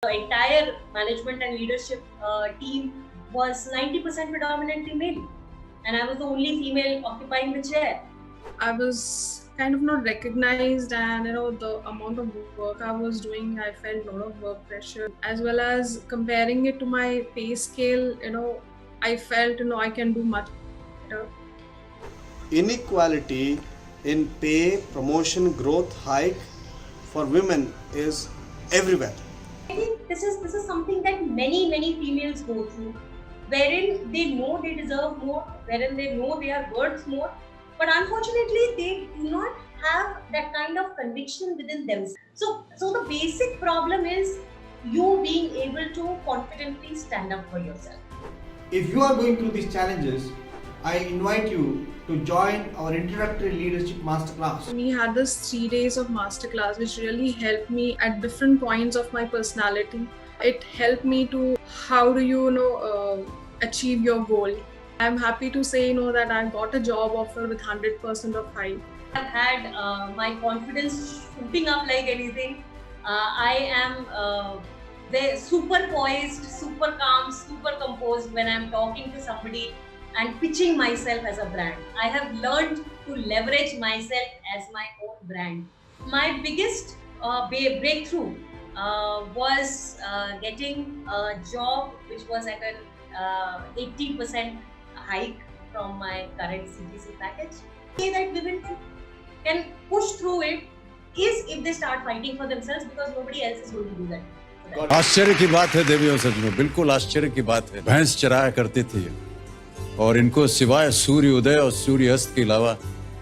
The entire management and leadership team was 90% predominantly male, and I was the only female occupying the chair. I was kind of not recognized, and the amount of work I was doing, I felt a lot of work pressure, as well as comparing it to my pay scale. I felt I can do much better. Inequality in pay, promotion, growth, hike for women is everywhere. I think this is something that many females go through, wherein they know they deserve more, wherein they know they are worth more, but unfortunately they do not have that kind of conviction within themselves. So the basic problem is you being able to confidently stand up for yourself. If you are going through these challenges, I invite you to join our introductory leadership masterclass. We had this 3 days of masterclass, which really helped me at different points of my personality. It helped me to how do you achieve your goal. I'm happy to say that I got a job offer with 100% of height. I've had my confidence shooting up like anything. I am very super poised, super calm, super composed when I'm talking to somebody and pitching myself as a brand. I have learned to leverage myself as my own brand. My biggest breakthrough was getting a job which was at an 80% hike from my current CTC package. The way that women can push through it is if they start fighting for themselves, because nobody else is going to do that. आश्चर्य की बात है देवियों सज्जनों, बिल्कुल आश्चर्य की बात है। भैंस चराया करती थी और इनको सिवाय सूर्य उदय और सूर्य अस्त के अलावा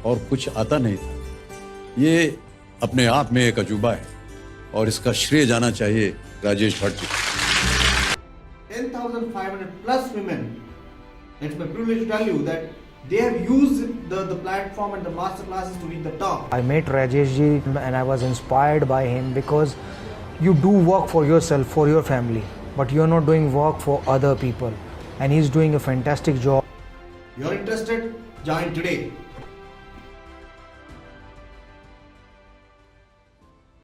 और कुछ आता नहीं था। ये अपने आप में एक अजूबा है और इसका श्रेय जाना चाहिए Rajesh Bhatt ji. 10,500 plus women. It's my privilege to tell you that they have used the platform and the master classes to reach the top. I met Rajesh ji and I was inspired by him because you do work for yourself, for your family, but you're not doing work for other people. And he's doing a fantastic job. You're interested? Join today.